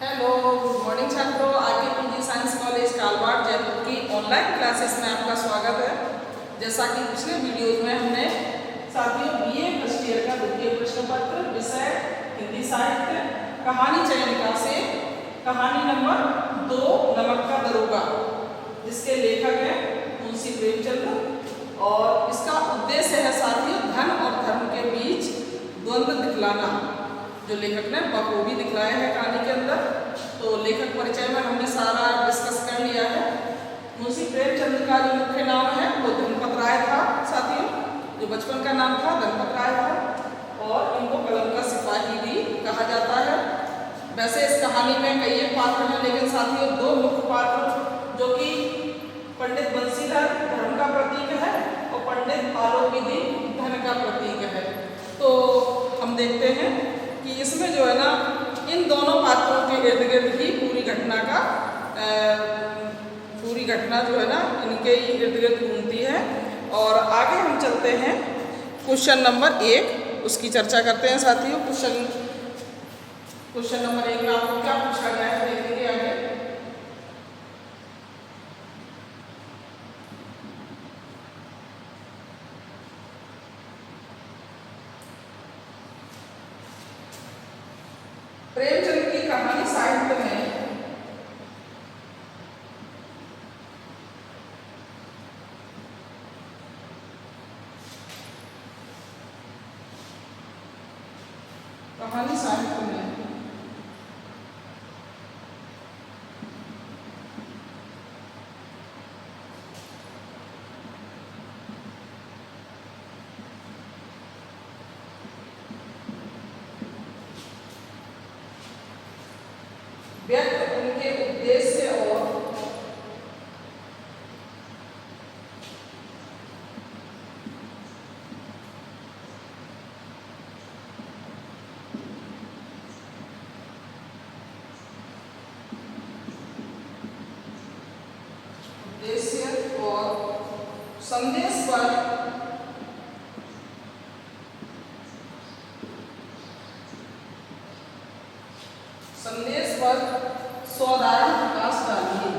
Hello, good morning छात्रों। आगे PG science college Kalwar Jaipur की ऑनलाइन क्लासेस में आपका स्वागत है। जैसा कि पिछले वीडियोज में हमने साथियों बीए फर्स्ट ईयर का द्वितीय प्रश्न पत्र विषय हिंदी साहित्य कहानी चयनिका से कहानी नंबर 2 नमक का दरोगा, जिसके लेखक हैं मुंशी प्रेमचंद, और इसका उद्देश्य है साथियों धन और धर्म के बीच द्वंद्व दिखलाना, जो लेखक ने बखूबी दिखलाया है कहानी के अंदर। तो लेखक परिचय में हमने सारा डिस्कस कर लिया है। मुंशी प्रेमचंद का जो मुख्य नाम है वो धनपत राय था साथियों, जो बचपन का नाम था धनपत राय था, और इनको कलम का सिपाही भी कहा जाता है। वैसे इस कहानी में कई एक पात्र हैं, लेकिन साथियों दो मुख्य पात्र जो कि पंडित बंसीधर धर्म का प्रतीक है और पंडित आलोकी धन का प्रतीक है। तो हम देखते हैं कि इसमें जो है ना इन दोनों पात्रों के इर्द गिर्द ही पूरी घटना जो है ना इनके ही इर्द गिर्द घूमती है। और आगे हम चलते हैं क्वेश्चन नंबर 1, उसकी चर्चा करते हैं साथियों। क्वेश्चन नंबर 1 में आपको क्या पूछा गया है देखेंगे आगे। प्रेमचंद की कहानी साहित्य में व्यक्त उनके उद्देश्य और संदेश पर साधारण प्रकाश डालिए।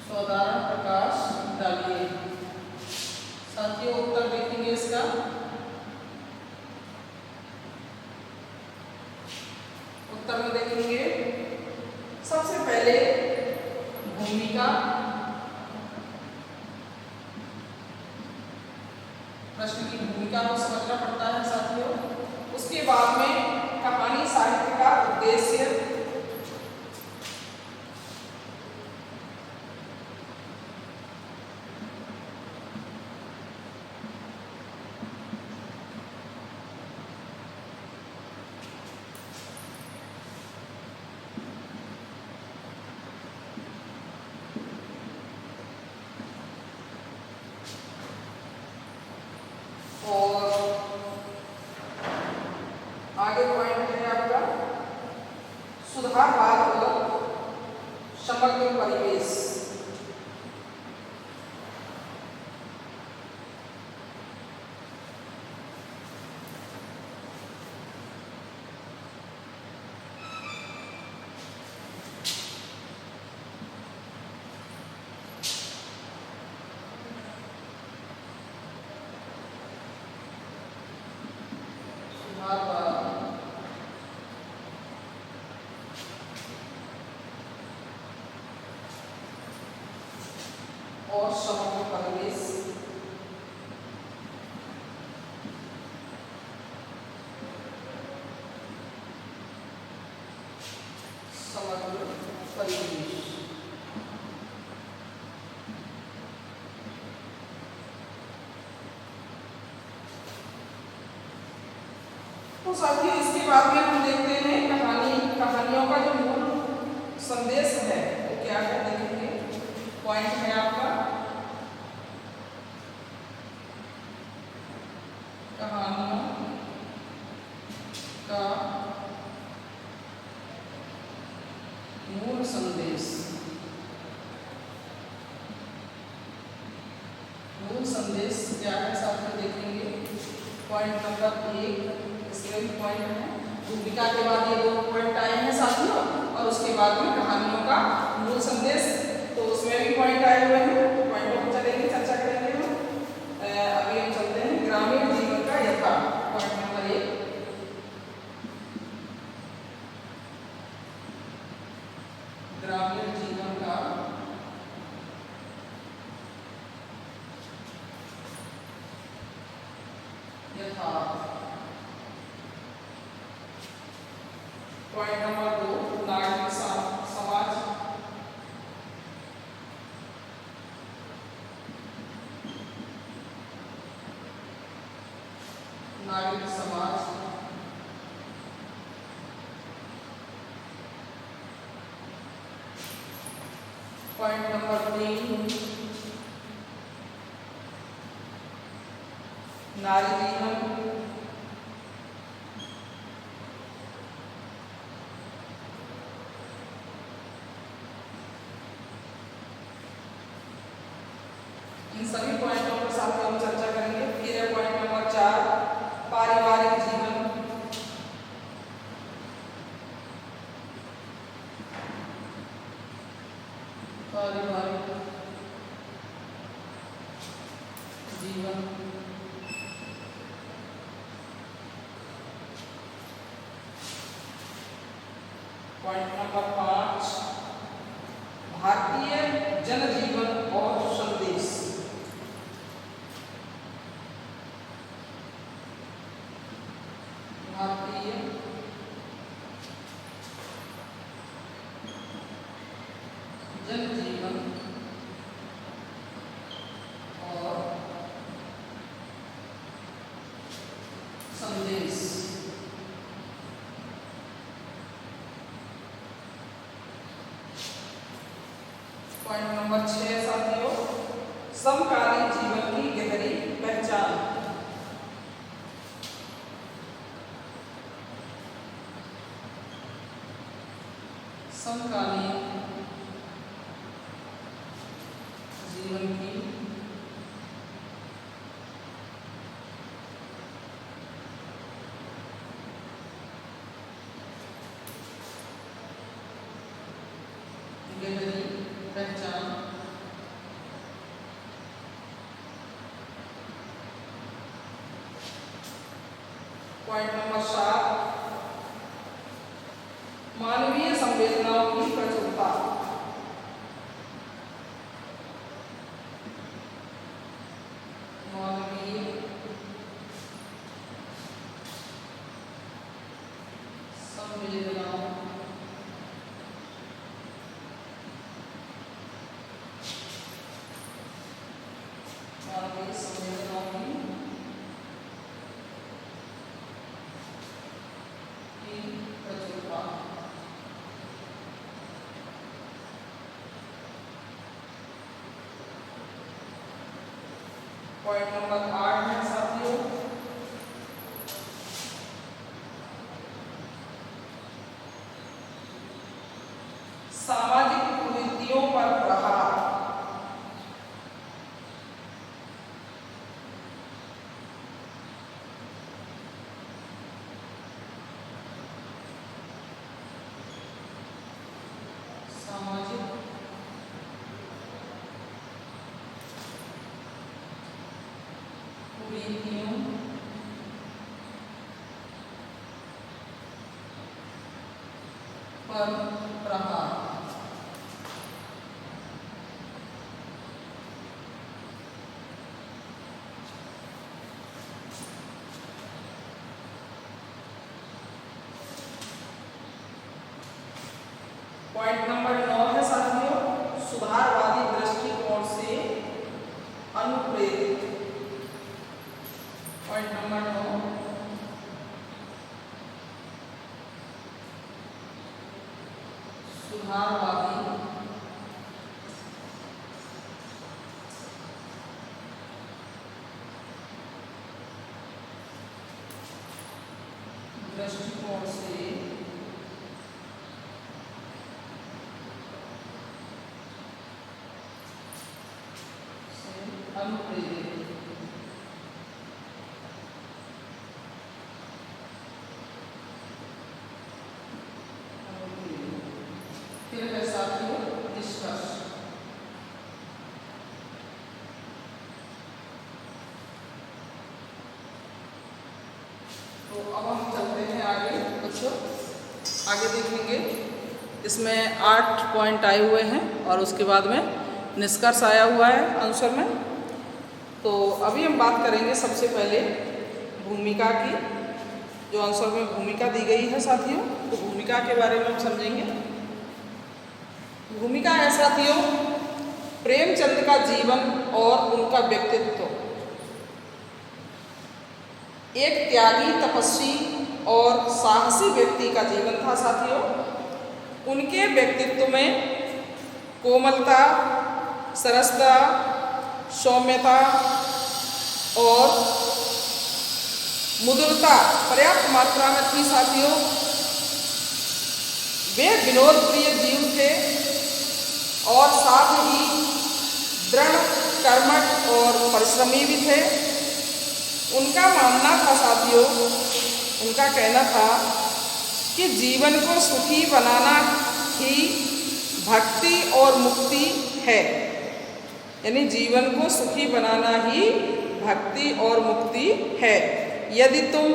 साधारण प्रकाश डालिए। साथियों उत्तर देखेंगे इसका। उत्तर में देखेंगे सबसे पहले भूमिका, प्रश्न की भूमिका को समझना पड़ता है साथियों। उसके बाद में कहानी साहित्य का उद्देश्य, और आगे पॉइंट है आपका सुधारवाद और समग्र परिवेश। और समग्र परिवेश, समग्र परिवेश। तो साथियों इसके बाद में हम देखते हैं कहानियों का जो मूल संदेश है वो क्या है देखेंगे। पॉइंट है आपका कहानियों का मूल संदेश। मूल संदेश क्या है साथ में देखेंगे। पॉइंट नंबर 1 इसमें भी पॉइंट है, भूमिका के बाद ये 2 पॉइंट आए हैं साथियों, और उसके बाद में कहानियों का मूल संदेश, तो उसमें भी पॉइंट आए हुए हैं। पॉइंटों पर चलेंगे, चर्चा करेंगे हम। अभी हम चलते हैं ग्रामीण जीवन का यथार्थ। पॉइंट नंबर 1, ग्रामीण जीवन का यथार्थ। पॉइंट नंबर 2, नागरिक समाज। नागरिक समाज। पॉइंट नंबर 3, नारी जीवन। इन सभी पॉइंटों पर साथ में हम चर्चा करेंगे। फिर है पॉइंट नंबर 4, पारिवारिक जीवन। पारिवारिक जीवन। पॉइंट नंबर 5, भारतीय जनजीवन और संदेश। भारतीय जनजीवन और संदेश। पॉइंट नंबर 6 साथियों, समकालीन जीवन की गहरी पहचान। समकालीन जीवन की गहरी पहचान। पॉइंट नंबर 7, मानवीय संवेदनाओं की प्रचुरता। मानवीय संवेदनाओं मानवीय संवेदनाओं की प्रचुरता। पॉइंट नंबर 8 है साथियों, सामाजिक कुरीतियों पर प्रहार। सामाजिक कुरीतियों पर प्रहार। पॉइंट नंबर 9 है साथियों, सुधारवादी दृष्टिकोण से अनुप्रेरित। पॉइंट नंबर 9, सुधारवादी दृष्टिकोण से प्रेरित। फिर है साथियों निष्कर्ष। तो अब हम चलते हैं आगे बच्चों, आगे देखेंगे। इसमें 8 पॉइंट आए हुए हैं और उसके बाद में निष्कर्ष आया हुआ है आंसर में। तो अभी हम बात करेंगे सबसे पहले भूमिका की, जो आंसर में भूमिका दी गई है साथियों। तो भूमिका के बारे में हम समझेंगे। भूमिका है साथियों प्रेमचंद का जीवन और उनका व्यक्तित्व। एक त्यागी, तपस्वी और साहसी व्यक्ति का जीवन था साथियों। उनके व्यक्तित्व में कोमलता, सरसता, सौम्यता और मुद्रता पर्याप्त मात्रा में थी साथियों। वे विनोद प्रिय जीव थे और साथ ही दृढ़, कर्मठ और परिश्रमी भी थे। उनका मानना था साथियों, उनका कहना था कि जीवन को सुखी बनाना ही भक्ति और मुक्ति है। यानी जीवन को सुखी बनाना ही भक्ति और मुक्ति है। यदि तुम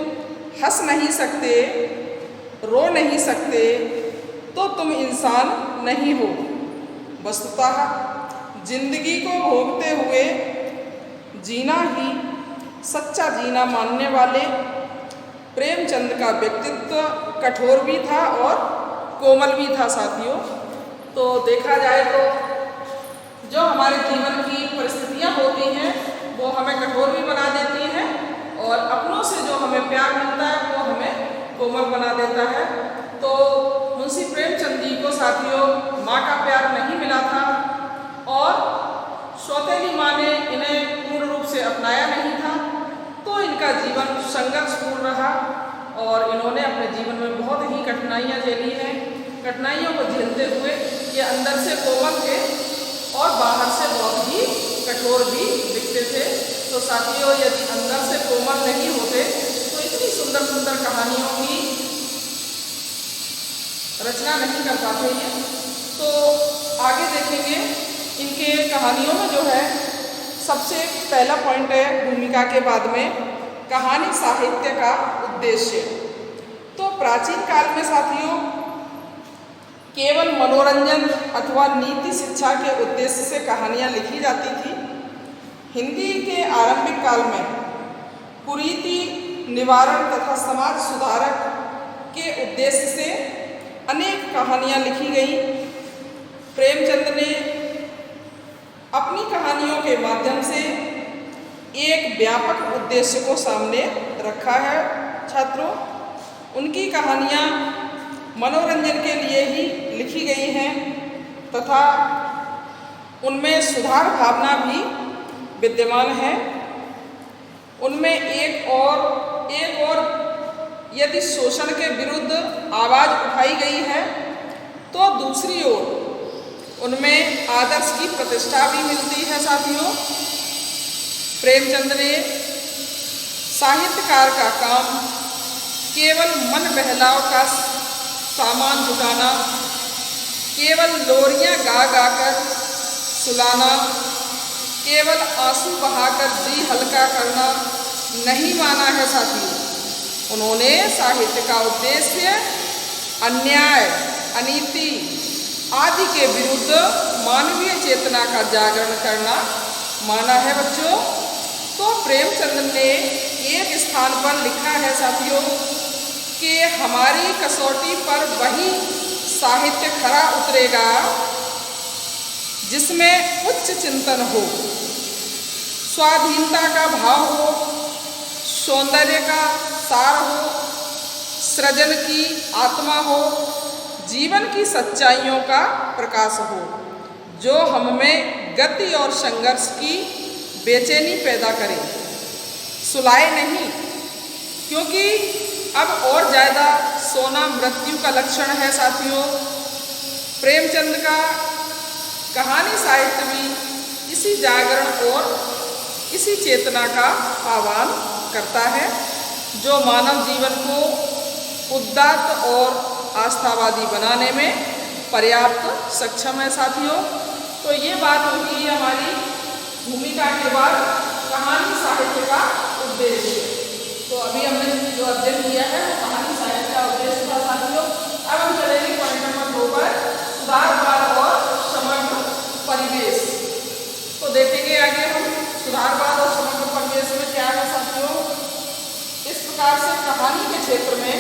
हंस नहीं सकते, रो नहीं सकते, तो तुम इंसान नहीं हो। वस्तुतः जिंदगी को भोगते हुए जीना ही सच्चा जीना मानने वाले प्रेमचंद का व्यक्तित्व कठोर भी था और कोमल भी था साथियों। तो देखा जाए तो जो हमारे जीवन की परिस्थितियां होती हैं वो हमें कठोर भी बना देती हैं और अपनों से जो हमें प्यार मिलता है वो हमें कोमल बना देता है। तो मुंशी प्रेमचंद जी को साथियों माँ का प्यार नहीं मिला था और सौतेली माँ ने इन्हें पूर्ण रूप से अपनाया नहीं था। तो इनका जीवन संघर्षपूर्ण रहा और इन्होंने अपने जीवन में बहुत ही कठिनाइयाँ झेली हैं। कठिनाइयों को झेलते हुए ये अंदर से कोमल थे और बाहर से बहुत ही कठोर भी दिखते थे। तो साथियों यदि अंदर से कोमल नहीं होते तो इतनी सुंदर सुंदर कहानियों की रचना नहीं कर पाते ये। तो आगे देखेंगे इनके कहानियों में जो है सबसे पहला पॉइंट है भूमिका के बाद में कहानी साहित्य का उद्देश्य। तो प्राचीन काल में साथियों केवल मनोरंजन अथवा नीति शिक्षा के उद्देश्य से कहानियाँ लिखी जाती थी। हिंदी के आरंभिक काल में कुरीति निवारण तथा समाज सुधारक के उद्देश्य से अनेक कहानियाँ लिखी गई। प्रेमचंद ने अपनी कहानियों के माध्यम से एक व्यापक उद्देश्य को सामने रखा है छात्रों। उनकी कहानियाँ मनोरंजन के लिए ही लिखी गई हैं तथा उनमें सुधार भावना भी विद्यमान है। उनमें एक और यदि शोषण के विरुद्ध आवाज़ उठाई गई है तो दूसरी ओर उनमें आदर्श की प्रतिष्ठा भी मिलती है साथियों। प्रेमचंद ने साहित्यकार का काम केवल मन बहलाव का सामान जुटाना, केवल लोरियां गा गा कर सुलाना, केवल आंसू बहाकर जी हल्का करना नहीं माना है साथियों। उन्होंने साहित्य का उद्देश्य अन्याय, अनीति आदि के विरुद्ध मानवीय चेतना का जागरण करना माना है बच्चों। तो प्रेमचंद ने एक स्थान पर लिखा है साथियों कि हमारी कसौटी पर वही साहित्य खरा उतरेगा जिसमें उच्च चिंतन हो, स्वाधीनता का भाव हो, सौंदर्य का सार हो, सृजन की आत्मा हो, जीवन की सच्चाइयों का प्रकाश हो, जो हम में गति और संघर्ष की बेचैनी पैदा करे, सुलाए नहीं। क्योंकि अब और ज़्यादा सोना मृत्यु का लक्षण है साथियों। प्रेमचंद का कहानी साहित्य भी इसी जागरण और इसी चेतना का आह्वान करता है जो मानव जीवन को उदात्त और आस्थावादी बनाने में पर्याप्त सक्षम है। साथियों, तो ये बात होगी हमारी भूमिका के बाद कहानी साहित्य का उद्देश्य। तो अभी हमने जो अध्ययन किया है वो कहानी साहित्य का उद्देश्य था। साथियों, अब हम चलेंगे पॉइंट नंबर 2 पर, सुधारवाद और समग्र परिवेश। तो देखेंगे आगे हम सुधारवाद और समग्र परिवेश में क्या है। साथियों, इस प्रकार से कहानी के क्षेत्र में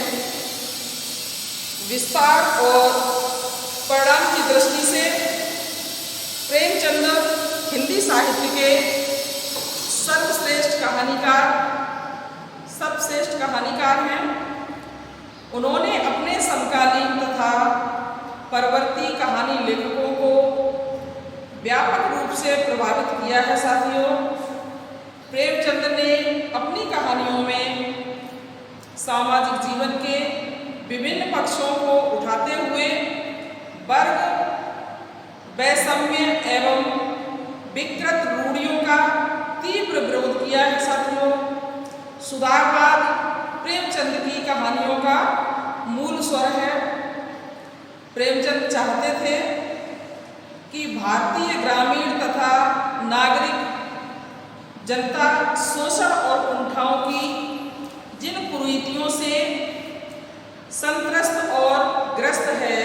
विस्तार और परिणाम की दृष्टि से प्रेमचंद हिंदी साहित्य के सर्वश्रेष्ठ कहानीकार हैं। उन्होंने अपने समकालीन तथा परवर्ती कहानी लेखकों को व्यापक रूप से प्रभावित किया है। साथियों, प्रेमचंद ने अपनी कहानियों में सामाजिक जीवन के विभिन्न पक्षों को उठाते हुए वर्ग, वैषम्य एवं विकृत रूढ़ियों का तीव्र विरोध किया है। साथियों, सुधारवाद प्रेमचंद की कहानियों का मूल स्वर है। प्रेमचंद चाहते थे कि भारतीय ग्रामीण तथा नागरिक जनता शोषण और कुंठाओं की जिन कुरीतियों से संत्रस्त और ग्रस्त है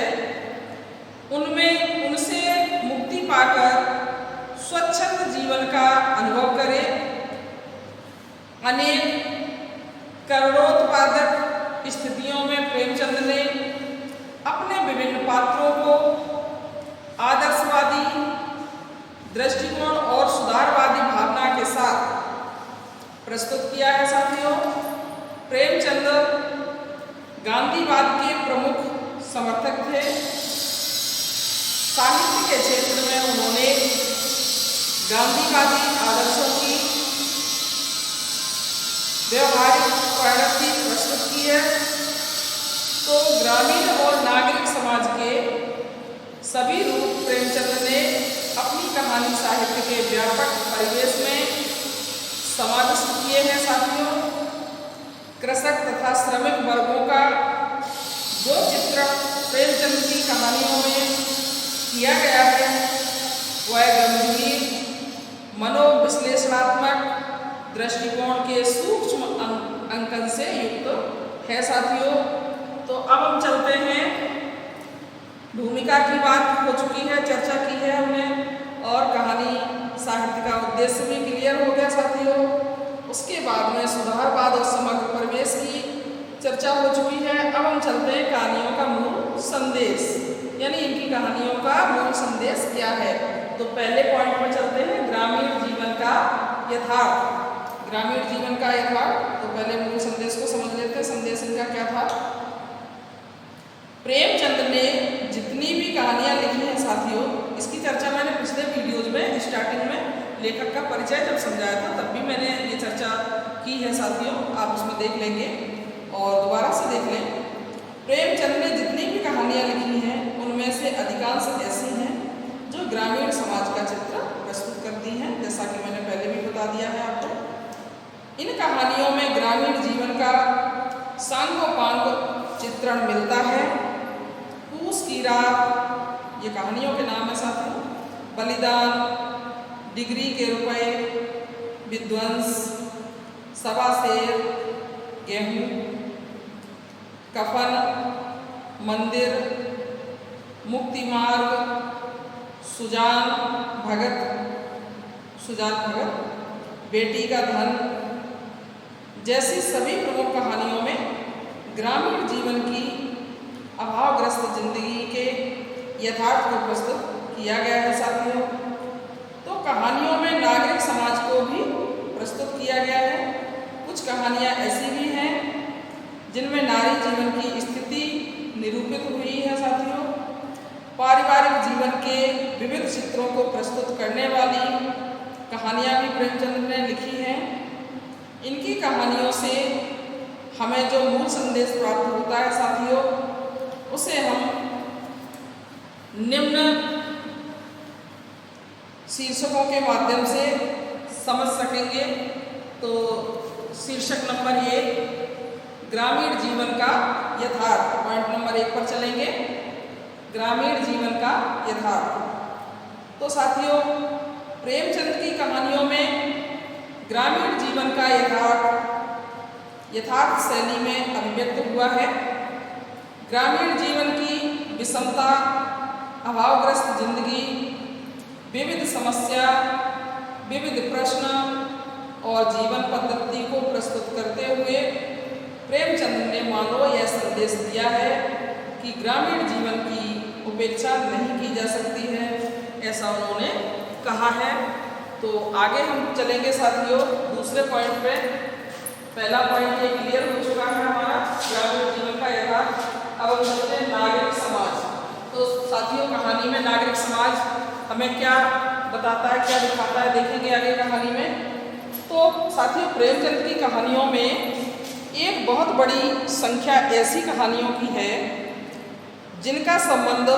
उनसे मुक्ति पाकर स्वच्छंद जीवन का अनुभव करे। अनेक करणोत्पादक स्थितियों में प्रेमचंद ने अपने विभिन्न पात्रों को आदर्शवादी दृष्टिकोण और सुधारवादी भावना के साथ प्रस्तुत किया है। साथियों, प्रेमचंद गांधीवाद के प्रमुख समर्थक थे। साहित्य के क्षेत्र में उन्होंने गांधीवादी आदर्शों की व्यवहारिक परिणति प्रस्तुत की है। तो ग्रामीण और नागरिक समाज के सभी रूप प्रेमचंद ने अपनी कहानी साहित्य के व्यापक परिवेश में समाविष्ट किए हैं। साथियों, कृषक तथा श्रमिक वर्गों का जो चित्रण प्रेमचंद की कहानियों में किया गया है वह गंभीर मनोविश्लेषणात्मक दृष्टिकोण के सूक्ष्म अंकन से युक्त है। साथियों, तो अब हम चलते हैं, भूमिका की बात हो चुकी है, चर्चा की है हमने, और कहानी साहित्य का उद्देश्य भी क्लियर हो गया। साथियों, उसके बाद में सुधारवाद और समग्र परिवेश की चर्चा हो चुकी है। अब हम चलते हैं कहानियों का मूल संदेश, यानी इनकी कहानियों का मूल संदेश क्या है। तो पहले पॉइंट पर चलते हैं, ग्रामीण जीवन का यथार्थ। ग्रामीण जीवन का यथार्थ, तो पहले मूल संदेश को समझ लेते हैं। संदेश इनका क्या था? प्रेमचंद ने जितनी भी कहानियां लिखी हैं साथियों, इसकी चर्चा मैंने पिछले वीडियोज में स्टार्टिंग में लेखक का परिचय जब समझाया था तब भी मैंने ये चर्चा की है। साथियों, आप उसमें देख लेंगे और दोबारा से देख लें। प्रेमचंद ने जितनी भी कहानियां लिखी हैं उनमें से अधिकांश ऐसी हैं जो ग्रामीण समाज का चित्र प्रस्तुत करती हैं, जैसा कि मैंने पहले भी बता दिया है आपको। इन कहानियों में ग्रामीण जीवन का सांगोपांग चित्रण मिलता है। पूस की रात ये कहानियों के नाम है साथियों। बलिदान, डिग्री के रुपए, विध्वंस, सवा शेर, गेहूं, कफन, मंदिर, मुक्ति मार्ग, सुजान भगत, बेटी का धन जैसी सभी प्रमुख कहानियों में ग्रामीण जीवन की अभावग्रस्त जिंदगी के यथार्थ को प्रस्तुत किया गया है। साथियों, तो कहानियों में नागरिक समाज को भी प्रस्तुत किया गया है। कुछ कहानियां ऐसी भी हैं जिनमें नारी जीवन की स्थिति निरूपित हुई है। साथियों, पारिवारिक जीवन के विविध चित्रों को प्रस्तुत करने वाली कहानियां भी प्रेमचंद ने लिखी हैं। इनकी कहानियों से हमें जो मूल संदेश प्राप्त होता है साथियों, उसे हम निम्न शीर्षकों के माध्यम से समझ सकेंगे। तो शीर्षक नंबर 1 ग्रामीण जीवन का यथार्थ, पॉइंट नंबर 1 पर चलेंगे, ग्रामीण जीवन का यथार्थ। तो साथियों, प्रेमचंद की कहानियों में ग्रामीण जीवन का यथार्थ शैली में अभिव्यक्त हुआ है। ग्रामीण जीवन की विषमता, अभावग्रस्त जिंदगी, विविध समस्या, विविध प्रश्न और जीवन पद्धति को प्रस्तुत करते हुए प्रेमचंद ने मानो यह संदेश दिया है कि ग्रामीण जीवन की उपेक्षा नहीं की जा सकती है, ऐसा उन्होंने कहा है। तो आगे हम चलेंगे साथियों दूसरे पॉइंट पे। पहला पॉइंट ये क्लियर हो चुका है हमारा, ग्रामीण जीवन का यथार्थ। अब हम चलते हैं नागरिक समाज। तो साथियों, कहानी में नागरिक समाज हमें क्या बताता है, क्या दिखाता है, देखेंगे आगे कहानी में। तो साथियों, प्रेमचंद की कहानियों में एक बहुत बड़ी संख्या ऐसी कहानियों की है जिनका संबंध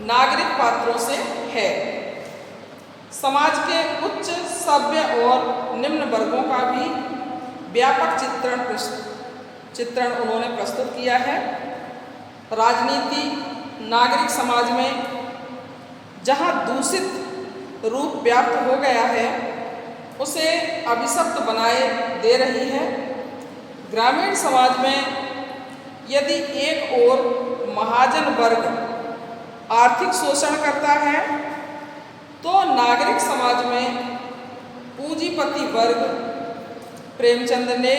नागरिक पात्रों से है। समाज के उच्च, सभ्य और निम्न वर्गों का भी व्यापक चित्रण उन्होंने प्रस्तुत किया है। राजनीति नागरिक समाज में जहां दूषित रूप व्याप्त हो गया है, उसे अभिशप्त बनाए दे रही है। ग्रामीण समाज में यदि एक ओर महाजन वर्ग आर्थिक शोषण करता है, तो नागरिक समाज में पूंजीपति वर्ग, प्रेमचंद ने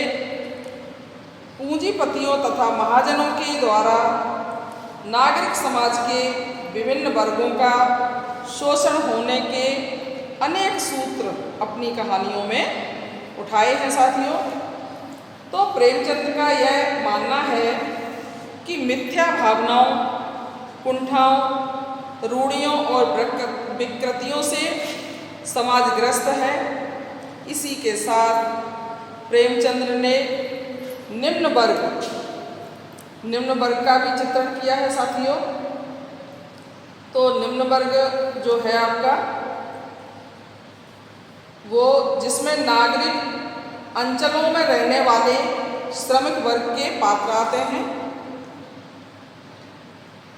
पूंजीपतियों तथा महाजनों के द्वारा नागरिक समाज के विभिन्न वर्गों का शोषण होने के अनेक सूत्र अपनी कहानियों में उठाए हैं साथियों। तो प्रेमचंद का यह मानना है कि मिथ्या भावनाओं, कुंठाओं, रूढ़ियों और विकृतियों से समाज ग्रस्त है। इसी के साथ प्रेमचंद ने निम्न वर्ग का भी चित्रण किया है साथियों। तो निम्न वर्ग जो है आपका, वो जिसमें नागरिक अंचलों में रहने वाले श्रमिक वर्ग के पात्र आते हैं।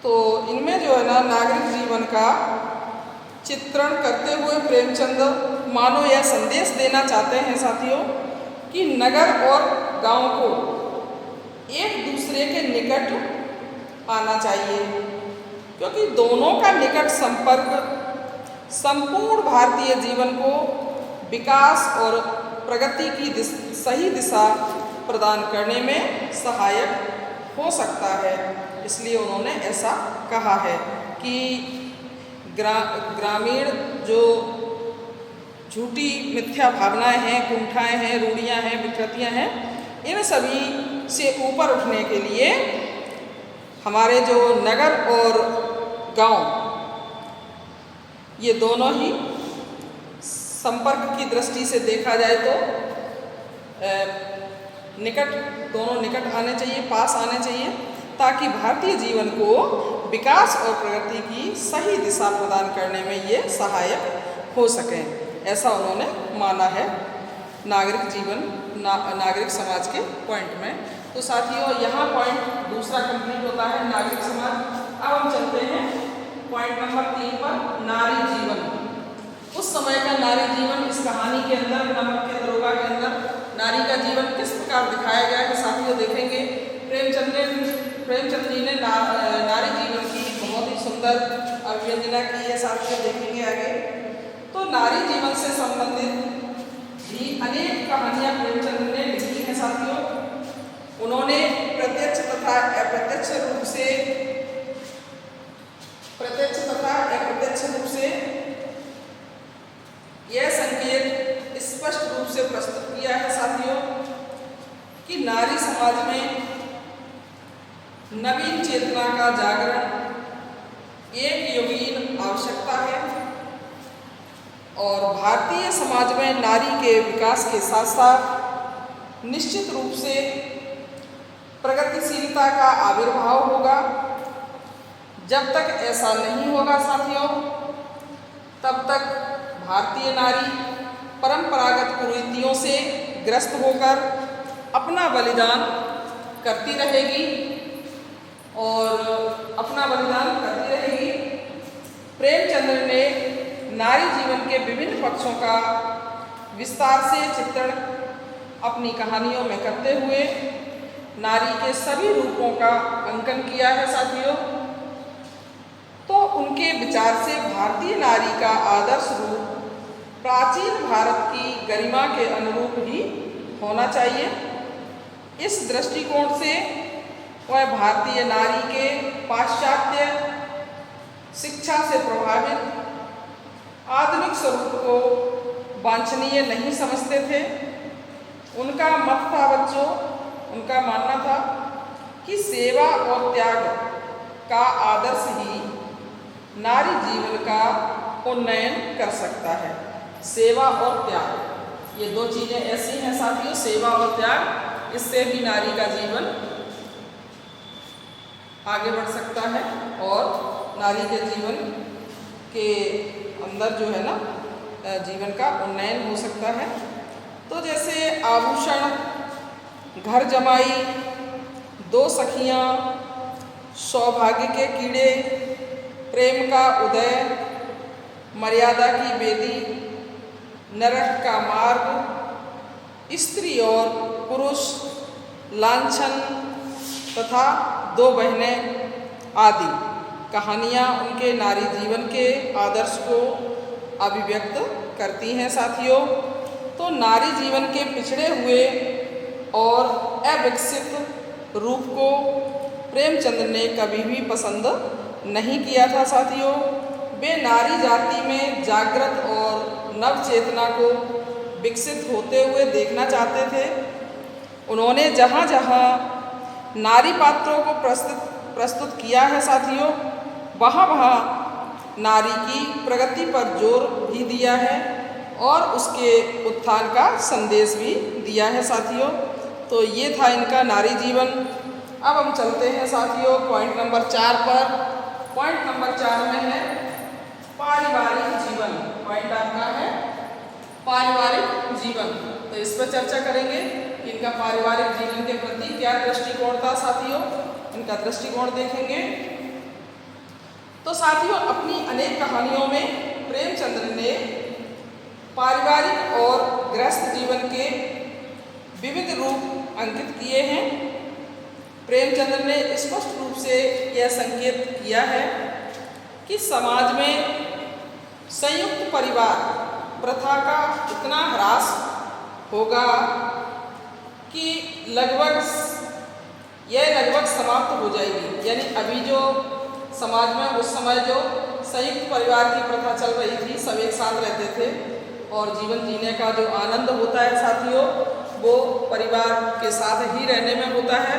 तो इनमें जो है ना, नागरिक जीवन का चित्रण करते हुए प्रेमचंद मानो यह संदेश देना चाहते हैं साथियों कि नगर और गांव को एक दूसरे के निकट आना चाहिए, क्योंकि दोनों का निकट संपर्क संपूर्ण भारतीय जीवन को विकास और प्रगति की सही दिशा प्रदान करने में सहायक हो सकता है। इसलिए उन्होंने ऐसा कहा है कि ग्रामीण जो झूठी मिथ्या भावनाएं हैं, कुंठाएं हैं, रूढ़ियां हैं, विकृतियां हैं, इन सभी से ऊपर उठने के लिए हमारे जो नगर और गांव, ये दोनों ही संपर्क की दृष्टि से देखा जाए तो दोनों निकट आने चाहिए, पास आने चाहिए, ताकि भारतीय जीवन को विकास और प्रगति की सही दिशा प्रदान करने में ये सहायक हो सकें, ऐसा उन्होंने माना है नागरिक समाज के पॉइंट में। तो साथियों, यहाँ पॉइंट दूसरा कंप्लीट होता है, नागरिक समाज। अब हम चलते हैं पॉइंट नंबर 3 पर, नारी जीवन। उस समय का नारी जीवन इस कहानी के अंदर, नमक के दरोगा के अंदर नारी का जीवन किस प्रकार दिखाया गया है साथियों, देखेंगे। प्रेमचंद जी ने नारी जीवन की बहुत ही सुंदर अभिव्यंजना की है साथियों, देखेंगे आगे। तो नारी जीवन से संबंधित भी अनेक कहानियां प्रेमचंद ने लिखी हैं साथियों। उन्होंने प्रत्यक्ष तथा अप्रत्यक्ष रूप से यह संकेत स्पष्ट रूप से प्रस्तुत किया है साथियों कि नारी समाज में नवीन चेतना का जागरण एक युगीन आवश्यकता है और भारतीय समाज में नारी के विकास के साथ साथ निश्चित रूप से प्रगतिशीलता का आविर्भाव होगा। जब तक ऐसा नहीं होगा साथियों, तब तक भारतीय नारी परंपरागत कुरीतियों से ग्रस्त होकर अपना बलिदान करती रहेगी प्रेमचंद्र ने नारी जीवन के विभिन्न पक्षों का विस्तार से चित्रण अपनी कहानियों में करते हुए नारी के सभी रूपों का अंकन किया है साथियों। तो उनके विचार से भारतीय नारी का आदर्श रूप प्राचीन भारत की गरिमा के अनुरूप ही होना चाहिए। इस दृष्टिकोण से वह भारतीय नारी के पाश्चात्य शिक्षा से प्रभावित आधुनिक स्वरूप को वांछनीय नहीं समझते थे। उनका मत था बच्चों, उनका मानना था कि सेवा और त्याग का आदर्श ही नारी जीवन का उन्नयन कर सकता है। सेवा और त्याग, ये दो चीज़ें ऐसी हैं साथियों, सेवा और त्याग, इससे भी नारी का जीवन आगे बढ़ सकता है और नारी के जीवन के अंदर जो है ना जीवन का उन्नयन हो सकता है। तो जैसे आभूषण, घर जमाई, दो सखियाँ, सौभाग्य के कीड़े, प्रेम का उदय, मर्यादा की बेदी, नरक का मार्ग, स्त्री और पुरुष, लांछन तथा दो बहनें आदि कहानियाँ उनके नारी जीवन के आदर्श को अभिव्यक्त करती हैं साथियों। तो नारी जीवन के पिछड़े हुए और अविकसित रूप को प्रेमचंद्र ने कभी भी पसंद नहीं किया था साथियों। वे नारी जाति में जागृत और नव चेतना को विकसित होते हुए देखना चाहते थे। उन्होंने जहाँ जहाँ नारी पात्रों को प्रस्तुत किया है साथियों, वहाँ वहाँ नारी की प्रगति पर जोर भी दिया है और उसके उत्थान का संदेश भी दिया है साथियों। तो ये था इनका नारी जीवन। अब हम चलते हैं साथियों पॉइंट नंबर 4 पर। पॉइंट नंबर 4 में है पारिवारिक जीवन। पॉइंट आपका है पारिवारिक जीवन। तो इस पर चर्चा करेंगे। इनका पारिवारिक जीवन के प्रति क्या दृष्टिकोण था साथियों, इनका दृष्टिकोण देखेंगे। तो साथियों अपनी अनेक कहानियों में प्रेमचंद्र ने पारिवारिक और गृहस्थ जीवन के विविध रूप अंकित किए हैं। प्रेमचंद्र ने स्पष्ट रूप से यह संकेत किया है कि समाज में संयुक्त परिवार प्रथा का इतना ह्रास होगा कि यह लगभग समाप्त हो जाएगी। यानी अभी जो समाज में उस समय जो संयुक्त परिवार की प्रथा चल रही थी, सब एक साथ रहते थे और जीवन जीने का जो आनंद होता है साथियों वो परिवार के साथ ही रहने में होता है,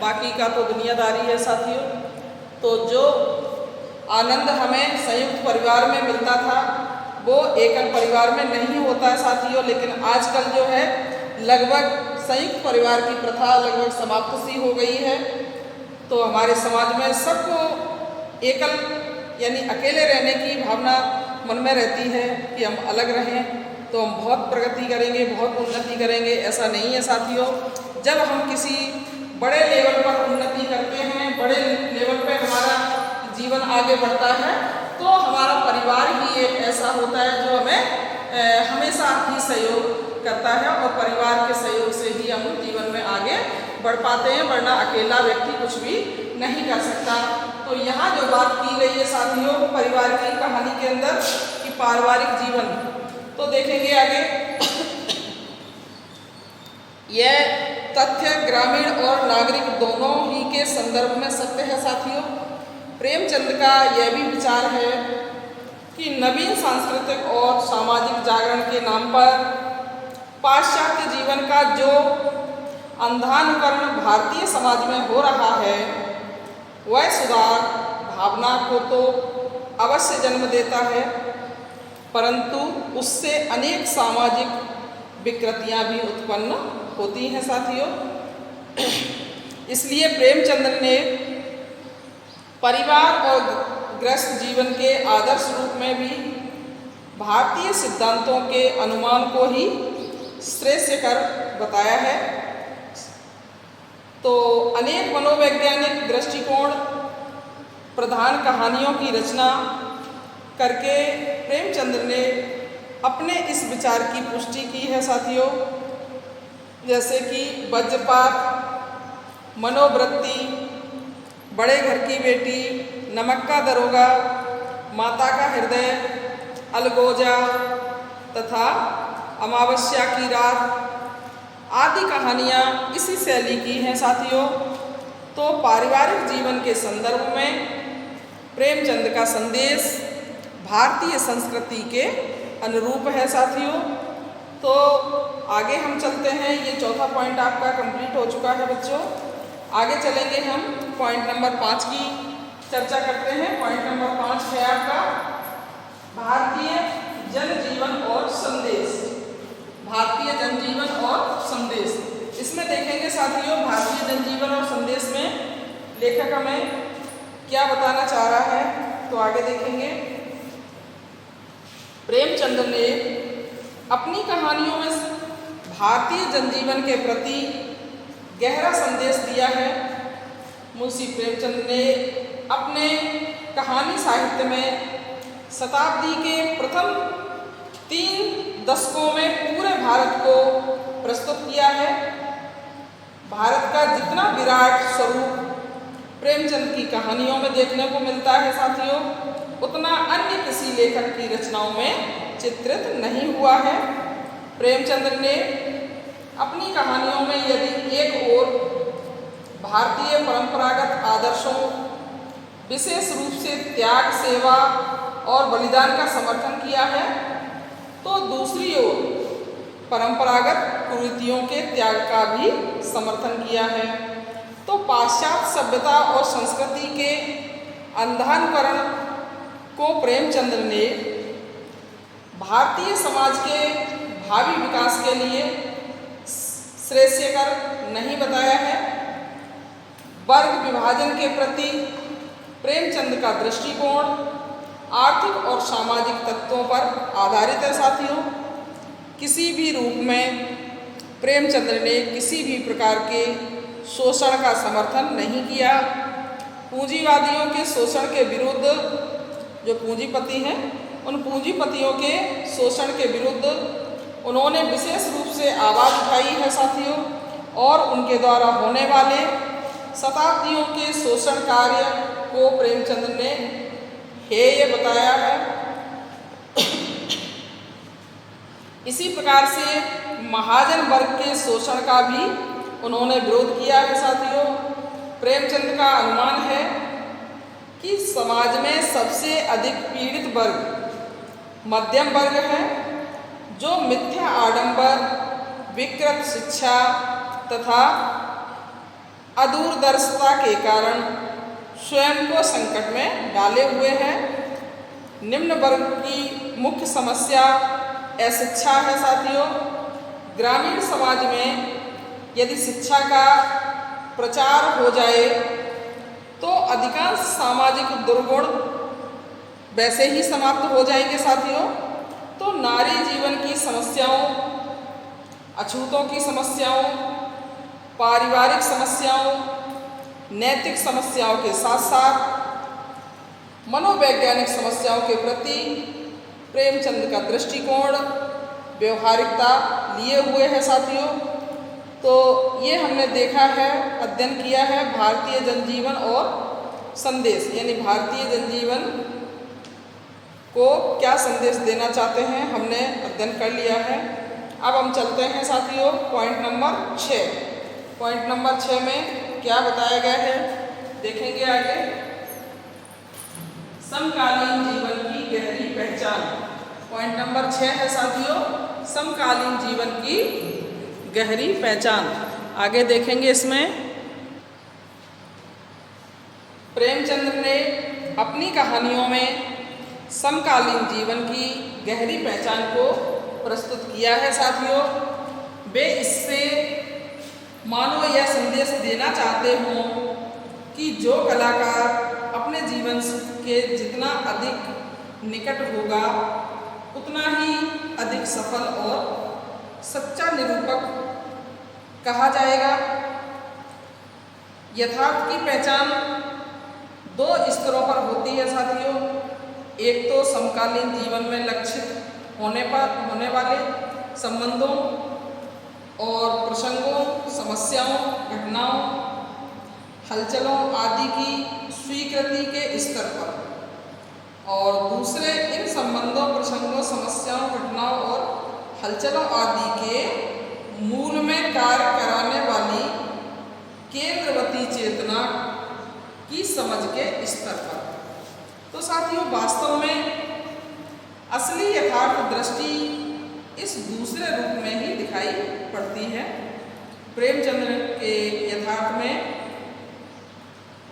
बाकी का तो दुनियादारी है साथियों। तो जो आनंद हमें संयुक्त परिवार में मिलता था वो एकल परिवार में नहीं होता है साथियों। लेकिन आजकल जो है लगभग संयुक्त परिवार की प्रथा लगभग समाप्त सी हो गई है। तो हमारे समाज में सबको एकल यानी अकेले रहने की भावना मन में रहती है कि हम अलग रहें तो हम बहुत प्रगति करेंगे, बहुत उन्नति करेंगे। ऐसा नहीं है साथियों। जब हम किसी बड़े लेवल पर उन्नति करते हैं, बड़े लेवल पे हमारा जीवन आगे बढ़ता है, तो हमारा परिवार ही एक ऐसा होता है जो हमें हमेशा ही सहयोग करता है और परिवार के सहयोग से ही हम जीवन में आगे बढ़ पाते हैं, वरना अकेला व्यक्ति कुछ भी नहीं कर सकता। तो यहाँ जो बात की गई है साथियों परिवार की कहानी के अंदर कि पारिवारिक जीवन, तो देखेंगे आगे यह तथ्य ग्रामीण और नागरिक दोनों ही के संदर्भ में सत्य है साथियों। प्रेमचंद का यह भी विचार है कि नवीन सांस्कृतिक और सामाजिक जागरण के नाम पर पाश्चात्य जीवन का जो अंधानुकरण भारतीय समाज में हो रहा है वह सुधार भावना को तो अवश्य जन्म देता है, परंतु उससे अनेक सामाजिक विकृतियां भी उत्पन्न होती हैं साथियों। इसलिए प्रेमचंद्र ने परिवार और गृहस्थ जीवन के आदर्श रूप में भी भारतीय सिद्धांतों के अनुमान को ही श्रेष्ठ कर बताया है। तो अनेक मनोवैज्ञानिक दृष्टिकोण प्रधान कहानियों की रचना करके प्रेमचंद्र ने अपने इस विचार की पुष्टि की है साथियों, जैसे कि वज्रपात, मनोवृत्ति, बड़े घर की बेटी, नमक का दरोगा, माता का हृदय, अलगोजा तथा अमावस्या की रात आदि कहानियाँ इसी शैली की हैं साथियों। तो पारिवारिक जीवन के संदर्भ में प्रेमचंद का संदेश भारतीय संस्कृति के अनुरूप है साथियों। तो आगे हम चलते हैं, ये चौथा पॉइंट आपका कंप्लीट हो चुका है बच्चों। आगे चलेंगे हम पॉइंट नंबर 5 की चर्चा करते हैं। पॉइंट नंबर 5 है आपका भारतीय जनजीवन और संदेश। भारतीय जनजीवन और संदेश, इसमें देखेंगे साथियों भारतीय जनजीवन और संदेश में लेखक हमें क्या बताना चाह रहा है। तो आगे देखेंगे, प्रेमचंद ने अपनी कहानियों में भारतीय जनजीवन के प्रति गहरा संदेश दिया है। मुंशी प्रेमचंद ने अपने कहानी साहित्य में शताब्दी के प्रथम 3 दशकों में पूरे भारत को प्रस्तुत किया है। भारत का जितना विराट स्वरूप प्रेमचंद की कहानियों में देखने को मिलता है साथियों, उतना अन्य किसी लेखक की रचनाओं में चित्रित नहीं हुआ है। प्रेमचंद ने अपनी कहानियों में यदि एक ओर भारतीय परंपरागत आदर्शों, विशेष रूप से त्याग, सेवा और बलिदान का समर्थन किया है, तो दूसरी ओर परंपरागत कुरीतियों के त्याग का भी समर्थन किया है। तो पाश्चात्य सभ्यता और संस्कृति के अंधानुकरण को प्रेमचंद्र ने भारतीय समाज के भावी विकास के लिए श्रेयस्कर नहीं बताया है। वर्ग विभाजन के प्रति प्रेमचंद का दृष्टिकोण आर्थिक और सामाजिक तत्वों पर आधारित है साथियों। किसी भी रूप में प्रेमचंद्र ने किसी भी प्रकार के शोषण का समर्थन नहीं किया। पूंजीवादियों के शोषण के विरुद्ध, जो पूंजीपति हैं, उन पूंजीपतियों के शोषण के विरुद्ध उन्होंने विशेष रूप से आवाज़ उठाई है साथियों, और उनके द्वारा होने वाले शताब्दियों के शोषण कार्य को प्रेमचंद ने हेय बताया है। इसी प्रकार से महाजन वर्ग के शोषण का भी उन्होंने विरोध किया है साथियों। प्रेमचंद का अनुमान है कि समाज में सबसे अधिक पीड़ित वर्ग मध्यम वर्ग है, जो मिथ्या आडंबर, विकृत शिक्षा तथा अदूरदर्शिता के कारण स्वयं को संकट में डाले हुए हैं। निम्न वर्ग की मुख्य समस्या अशिक्षा है साथियों। ग्रामीण समाज में यदि शिक्षा का प्रचार हो जाए तो अधिकांश सामाजिक दुर्गुण वैसे ही समाप्त हो जाएंगे साथियों। तो नारी जीवन की समस्याओं, अछूतों की समस्याओं, पारिवारिक समस्याओं, नैतिक समस्याओं के साथ साथ मनोवैज्ञानिक समस्याओं के प्रति प्रेमचंद का दृष्टिकोण व्यवहारिकता लिए हुए है साथियों। तो ये हमने देखा है, अध्ययन किया है भारतीय जनजीवन और संदेश, यानी भारतीय जनजीवन को क्या संदेश देना चाहते हैं हमने अध्ययन कर लिया है। अब हम चलते हैं साथियों पॉइंट नंबर 6। पॉइंट नंबर 6 में क्या बताया गया है देखेंगे आगे। समकालीन जीवन की गहरी पहचान। पॉइंट नंबर 6 है साथियों, समकालीन जीवन की गहरी पहचान। आगे देखेंगे इसमें प्रेमचंद ने अपनी कहानियों में समकालीन जीवन की गहरी पहचान को प्रस्तुत किया है साथियों। वे इससे मानो यह संदेश देना चाहते हों कि जो कलाकार अपने जीवन के जितना अधिक निकट होगा उतना ही अधिक सफल और सच्चा निरूपक कहा जाएगा। यथार्थ की पहचान दो स्तरों पर होती है साथियों। एक तो समकालीन जीवन में लक्षित होने वाले संबंधों और प्रसंगों, समस्याओं, घटनाओं, हलचलों आदि की स्वीकृति के स्तर पर, और दूसरे इन संबंधों, प्रसंगों, समस्याओं, घटनाओं और हलचलों आदि के मूल में कार्य कराने वाली केंद्रवती चेतना की समझ के स्तर पर। तो साथियों, वास्तव में असली यथार्थ दृष्टि इस दूसरे रूप में ही दिखाई पड़ती है। प्रेमचंद्र के यथार्थ में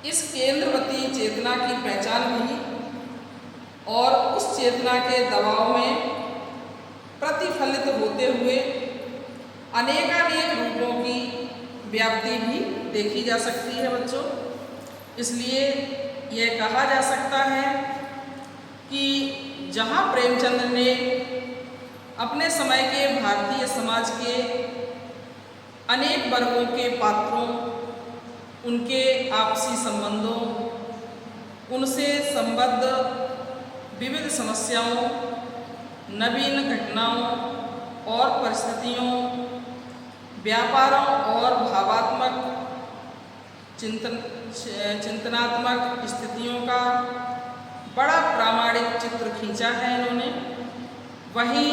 इस केंद्रवती चेतना की पहचान भी और उस चेतना के दबाव में प्रतिफलित होते हुए अनेकानेक रूपों की व्याप्ति भी देखी जा सकती है बच्चों। इसलिए यह कहा जा सकता है कि जहाँ प्रेमचंद्र ने अपने समय के भारतीय समाज के अनेक वर्गों के पात्रों, उनके आपसी संबंधों, उनसे संबद्ध विविध समस्याओं, नवीन घटनाओं और परिस्थितियों, व्यापारों और भावात्मक चिंतनात्मक स्थितियों का बड़ा प्रामाणिक चित्र खींचा है इन्होंने। वहीं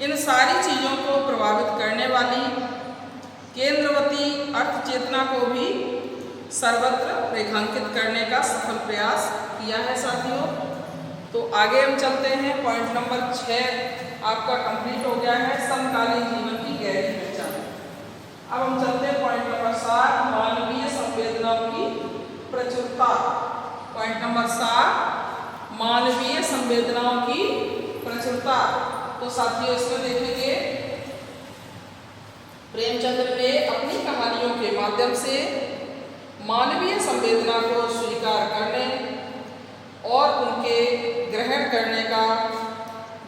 इन सारी चीज़ों को प्रभावित करने वाली केंद्रवती अर्थ चेतना को भी सर्वत्र रेखांकित करने का सफल प्रयास किया है साथियों। तो आगे हम चलते हैं। पॉइंट नंबर 6 आपका कंप्लीट हो गया है, समकालीन जीवन की गहरी पहचान। अब हम चलते हैं पॉइंट नंबर 7, मानवीय संवेदनाओं की प्रचुरता। पॉइंट नंबर 7, मानवीय संवेदनाओं की प्रचुरता। तो साथियों, इसमें देखेंगे प्रेमचंद्र ने अपनी कहानियों के माध्यम से मानवीय संवेदना को स्वीकार करने और उनके ग्रहण करने का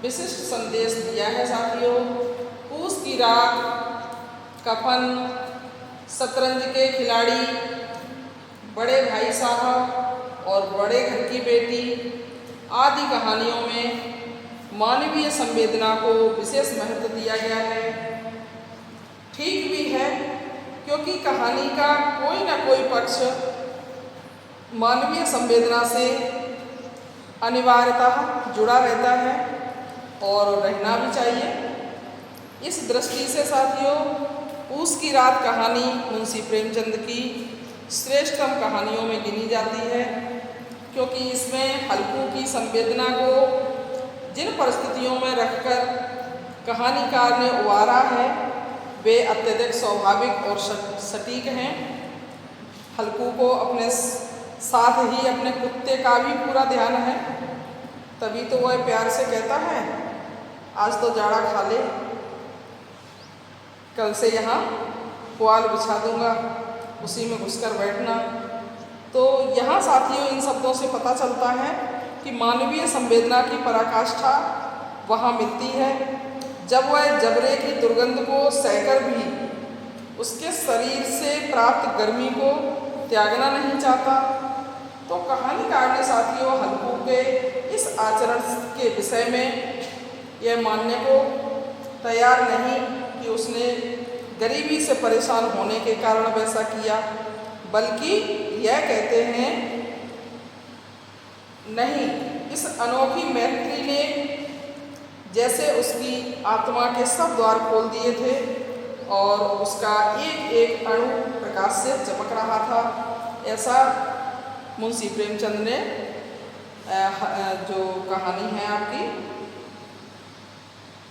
विशिष्ट संदेश दिया है साथियों। पूस की रात, कफन, शतरंज के खिलाड़ी, बड़े भाई साहब और बड़े घर की बेटी आदि कहानियों में मानवीय संवेदना को विशेष महत्व दिया गया है। ठीक भी है, क्योंकि कहानी का कोई न कोई पक्ष मानवीय संवेदना से अनिवार्यतः जुड़ा रहता है और रहना भी चाहिए। इस दृष्टि से साथियों, पूस की रात कहानी मुंशी प्रेमचंद की श्रेष्ठतम कहानियों में गिनी जाती है, क्योंकि इसमें हल्कू की संवेदना को जिन परिस्थितियों में रखकर कहानीकार ने उबारा है वे अत्यधिक स्वाभाविक और सटीक हैं। हल्कू को अपने साथ ही अपने कुत्ते का भी पूरा ध्यान है, तभी तो वह प्यार से कहता है, आज तो जाड़ा खा ले, कल से यहाँ पुआल बिछा दूंगा, उसी में घुसकर बैठना। तो यहाँ साथियों, इन शब्दों से पता चलता है कि मानवीय संवेदना की पराकाष्ठा वहाँ मिलती है जब वह जबरे की दुर्गंध को सहकर भी उसके शरीर से प्राप्त गर्मी को त्यागना नहीं चाहता। तो कहानीकार ने साथियों हल्कू के इस आचरण के विषय में यह मानने को तैयार नहीं कि उसने गरीबी से परेशान होने के कारण वैसा किया, बल्कि यह कहते हैं नहीं, इस अनोखी मैत्री ने जैसे उसकी आत्मा के सब द्वार खोल दिए थे और उसका एक एक अणु प्रकाश से चमक रहा था। ऐसा मुंशी प्रेमचंद ने जो कहानी है आपकी,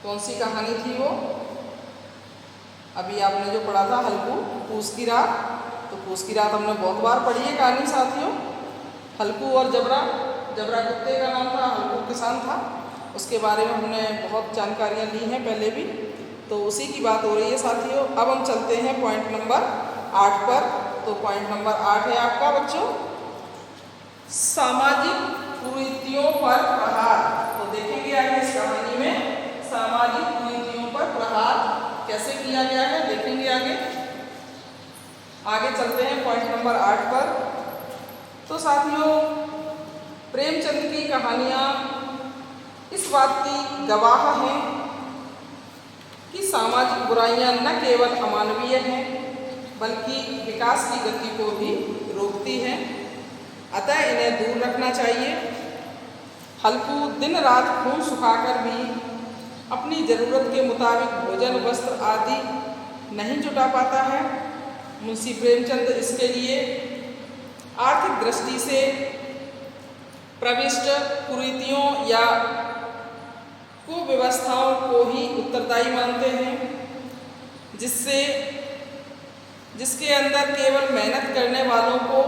कौन सी कहानी थी वो, अभी आपने जो पढ़ा था हल्कू, पूस की रात। तो पूस की रात हमने बहुत बार पढ़ी है कहानी साथियों। हल्कू और जबरा, जबरा कुत्ते का नाम था, हल्कू किसान था, उसके बारे में हमने बहुत जानकारियाँ ली हैं पहले भी, तो उसी की बात हो रही है साथियों। अब हम चलते हैं पॉइंट नंबर 8 पर। तो पॉइंट नंबर 8 है आपका बच्चों, सामाजिक कुरीतियों पर प्रहार। तो आगे इस कहानी में सामाजिक कुरीतियों पर प्रहार कैसे किया गया है देखेंगे आगे चलते हैं पॉइंट नंबर 8 पर। तो साथियों, प्रेमचंद की कहानियाँ इस बात की गवाह हैं कि सामाजिक बुराइयां न केवल अमानवीय हैं बल्कि विकास की गति को भी रोकती हैं, अतः इन्हें दूर रखना चाहिए। हल्कू दिन रात खून सुखाकर भी अपनी ज़रूरत के मुताबिक भोजन वस्त्र आदि नहीं जुटा पाता है। मुंशी प्रेमचंद इसके लिए आर्थिक दृष्टि से प्रविष्ट कुरीतियों या कुव्यवस्थाओं को ही उत्तरदायी मानते हैं, जिसके अंदर केवल मेहनत करने वालों को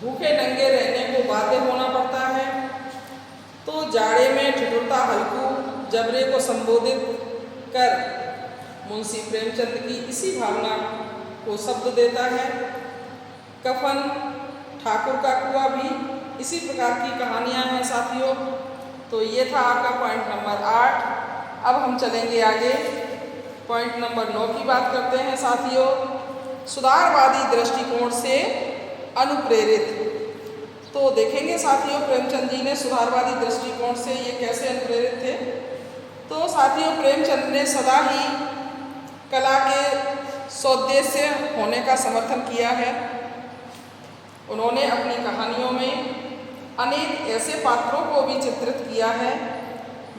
भूखे नंगे रहने को बाध्य होना पड़ता है। तो जाड़े में ठिठुरता हल्कू जबरे को संबोधित कर मुंशी प्रेमचंद की इसी भावना को शब्द देता है। कफन ठाकुर का कुआं भी इसी प्रकार की कहानियां हैं साथियों। तो ये था आपका पॉइंट नंबर 8। अब हम चलेंगे आगे, पॉइंट नंबर 9 की बात करते हैं साथियों। सुधारवादी दृष्टिकोण से अनुप्रेरित। तो देखेंगे साथियों, प्रेमचंद जी ने सुधारवादी दृष्टिकोण से ये कैसे अनुप्रेरित थे। तो साथियों, प्रेमचंद ने सदा ही कला के सौदेश्य होने का समर्थन किया है। उन्होंने अपनी कहानियों में अनेक ऐसे पात्रों को भी चित्रित किया है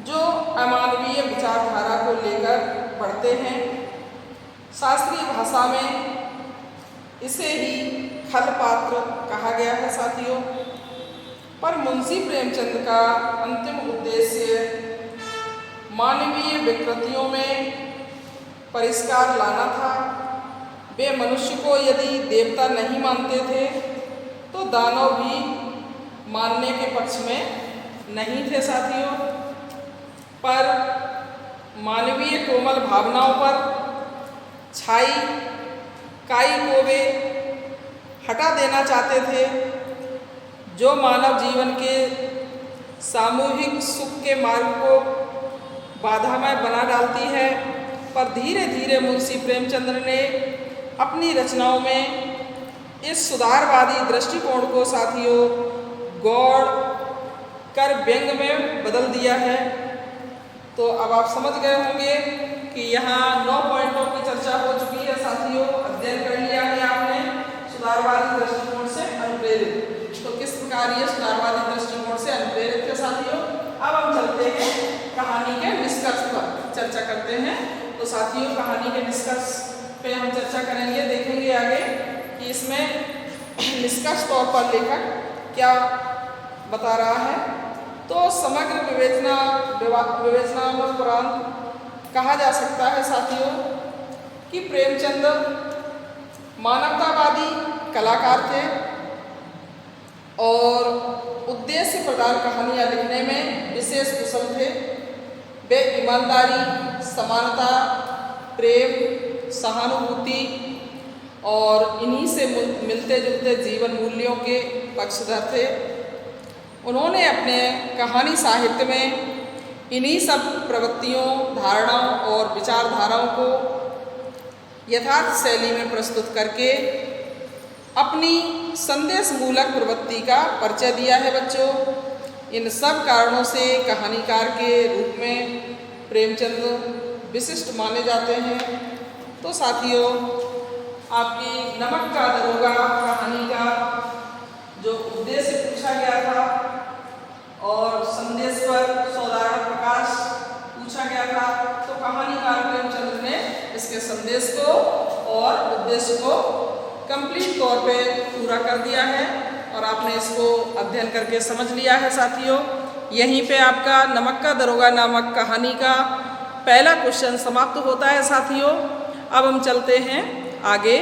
जो अमानवीय विचारधारा को लेकर बढ़ते हैं। शास्त्रीय भाषा में इसे ही खल पात्र कहा गया है साथियों। पर मुंशी प्रेमचंद का अंतिम उद्देश्य मानवीय विकृतियों में परिष्कार लाना था। वे मनुष्य को यदि देवता नहीं मानते थे तो दानव भी मानने के पक्ष में नहीं थे साथियों। पर मानवीय कोमल भावनाओं पर छाई काई को वे हटा देना चाहते थे, जो मानव जीवन के सामूहिक सुख के मार्ग को बाधामय बना डालती है। पर धीरे धीरे मुंशी प्रेमचंद ने अपनी रचनाओं में इस सुधारवादी दृष्टिकोण को साथियों गौड़ कर व्यंग में बदल दिया है। तो अब आप समझ गए होंगे कि यहाँ 9 पॉइंटों की चर्चा हो चुकी है साथियों। अध्ययन कर लिया है आपने सुधारवादी दृष्टिकोण से अनुप्रेरित। तो किस प्रकार ये सुधारवादी दृष्टिकोण से अनुप्रेरित थे साथियों। अब हम चलते हैं कहानी के निष्कर्ष पर चर्चा करते हैं। तो साथियों, कहानी के निष्कर्ष पे हम चर्चा करेंगे, देखेंगे आगे कि इसमें निष्कर्ष तौर पर लेखक क्या बता रहा है। तो समग्र विवेचनापरांत कहा जा सकता है साथियों कि प्रेमचंद मानवतावादी कलाकार थे और उद्देश्य प्रदान कहानियाँ लिखने में विशेष कुशल थे। वे ईमानदारी, समानता, प्रेम, सहानुभूति और इन्हीं से मिलते जुलते जीवन मूल्यों के पक्षधर थे। उन्होंने अपने कहानी साहित्य में इन्हीं सब प्रवृत्तियों, धारणाओं और विचारधाराओं को यथार्थ शैली में प्रस्तुत करके अपनी संदेशमूलक प्रवृत्ति का परिचय दिया है बच्चों। इन सब कारणों से कहानीकार के रूप में प्रेमचंद विशिष्ट माने जाते हैं। तो साथियों, आपकी नमक का दरोगा कहानी का जो उद्देश्य पूछा गया था और संदेश पर सौदागर प्रकाश पूछा गया था, तो कहानीकार प्रेमचंद ने इसके संदेश को और उद्देश्य को कंप्लीट तौर पे पूरा कर दिया है और आपने इसको अध्ययन करके समझ लिया है साथियों। यहीं पे आपका नमक का दरोगा नामक कहानी का पहला क्वेश्चन समाप्त होता है साथियों। अब हम चलते हैं आगे